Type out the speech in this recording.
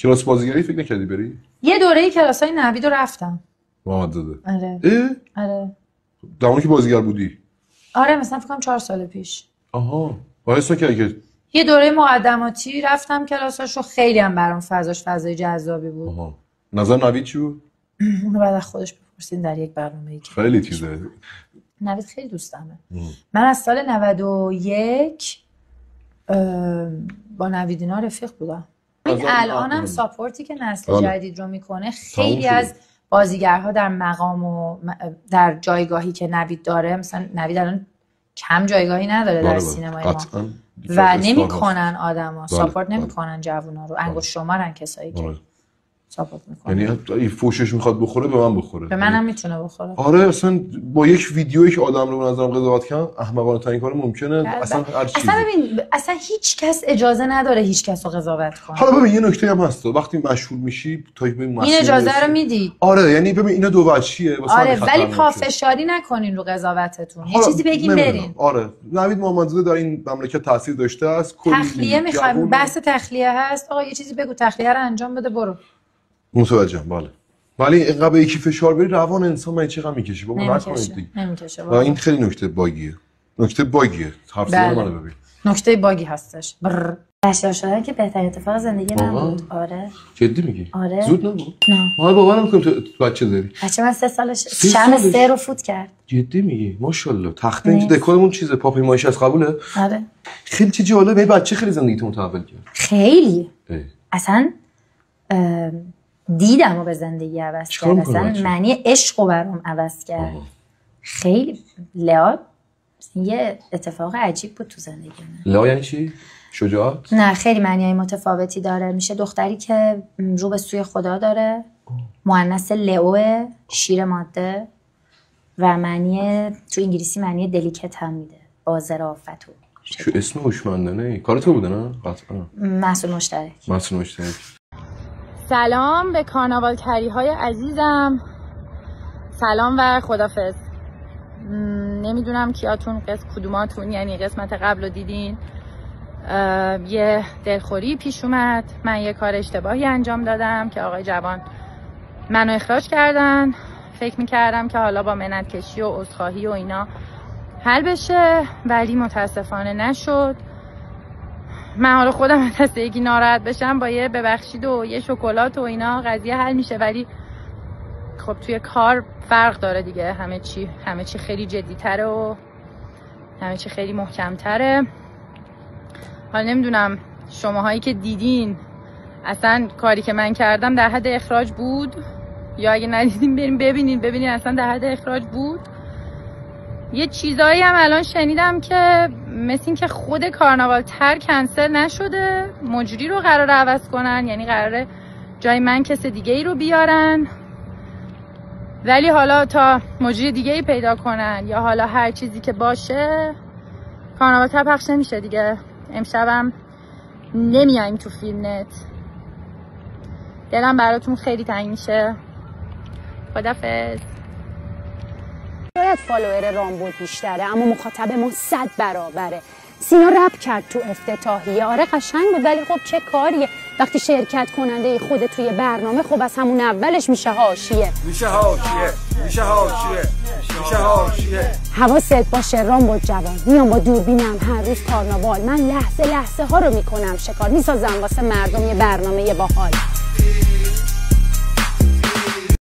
کلاس بازیگری فکر نکردی بری؟ یه دوره کلاسای نوید رو رفتم. محمد زاده. آره. آره. زمانی که بازیگر بودی؟ آره مثلا فکر کنم 4 سال پیش. آها. باعث نکردی که یه دوره مقدماتی رفتم کلاساشو، خیلی هم برام فضای جذابی بود. آها. نظر نوید چی بود؟ اونو بعد از خودش بپرسین در یک برنامه‌ای که خیلی چیزه. نوید خیلی دوستمه. من از سال 91 با نوید اینا رفیق بودم. الانم ساپورتی که نسل جدید رو میکنه خیلی از بازیگرها در مقام و در جایگاهی که نوید داره، مثلا نوید الان کم جایگاهی نداره در سینمای ما و نمیکنن آدما ساپورت نمیکنن جوونا رو، انگشت شمارن کسایی که ساپورت میکنن. یعنی این فوشش میخواد بخوره به من بخوره، به منم میتونه بخوره. آره اصلا با یک ویدیویی که آدم رو به نظرم قضاوت کنه احمقانه ترین کار ممکنه. اصلا هر چیزی اصلا ببین اصلا هیچ کس اجازه نداره هیچ کس رو قضاوت کنه. حالا ببین یه نکته هم هست، وقتی مشهور میشی تا این اجازه رو میدی. آره یعنی ببین اینا دو وجهیه. آره ولی پافشاری نکنین رو قضاوتتون، یه چیزی بگین برین. آره نوید محمدزاده در این مملکت تاثیر داشته است. تخلیه میخوایم، بحث تخلیه هست. آقا یه چیزی بگو تخلیه رو انجام بده برو. متوجهم. بله ولی اینقدر یکی فشار بری روان انسان من چقدر میکشه بابا نکنید دیگه. نمیکشه بابا. این خیلی نکته باگیه. حرف زدن منو ببین. نکته باگی هستش. بچه‌ها شدن که بهترین اتفاق زندگی نبود. آره. جدی میگی؟ آره. زود نبود؟ نه. ما باورم نمی‌کنم تو بچه داری. بچه من 3 سالش شم 3 رو فوت کرد. جدی میگی؟ ماشاءالله. تخته این تو دکورمون چیزه پاپیمایش از قبوله؟ آره. خیلی چه جالبه. بچه خیلی زندگیتو متحول کرد. خیلی. اصلا دیدم و به زندگی عوض کرد. اصلا معنی عشق رو برام عوض کرد. خیلی لئا یه اتفاق عجیب بود تو زندگی من. لئا یعنی چی؟ شجاعت؟ نه خیلی معنی‌های متفاوتی داره. میشه دختری که رو به سوی خدا داره، مؤنث لئو، شیر ماده، و معنی تو انگلیسی معنی دلیکت هم میده، با ظرافت و چه اسم هوشمندانه. کار تو بوده نه؟ قطعا. محصول مشترک. سلام به کارناوالکری‌های عزیزم. سلام و خدافظ. نمیدونم کیاتون کدوماتون یعنی قسمت قبل رو دیدین. یه دلخوری پیش اومد. من یه کار اشتباهی انجام دادم که آقای جوان منو اخراج کردن. فکر میکردم که حالا با منتکشی و عذرخواهی و اینا حل بشه، ولی متاسفانه نشد. من حالا خودم از دست یکی ناراحت بشم با یه ببخشید و یه شکلات و اینا قضیه حل میشه، ولی خب توی کار فرق داره دیگه. همه چی خیلی جدی‌تره و همه چی خیلی محکم‌تره. حالا نمیدونم شماهایی که دیدین اصلا کاری که من کردم در حد اخراج بود، یا اگه ندیدین بریم ببینین اصلا در حد اخراج بود. یه چیزایی هم الان شنیدم که مثل این که خود کارناوال تر کنسل نشده، مجری رو قراره عوض کنن، یعنی قراره جای من کس دیگه ای رو بیارن، ولی حالا تا مجری دیگه ای پیدا کنن یا حالا هر چیزی که باشه کارناوال تر پخش نمیشه دیگه. امشبم نمیایم تو فیلم نت. دلم براتون خیلی تنگ میشه. خدافظ. شاید فالوور رامبد بیشتره اما مخاطب ما 100 برابره. سینا رپ کرد تو افتتاحیه. آره قشنگ بود، ولی خب چه کاریه وقتی شرکت کننده خود توی برنامه خب از همون اولش میشه حاشیه. حواست باشه رامبد جوان. میام با دوربینم هر روز کارناوال، من لحظه ها رو میکنم شکار، میسازم واسه مردم یه برنامه باحال.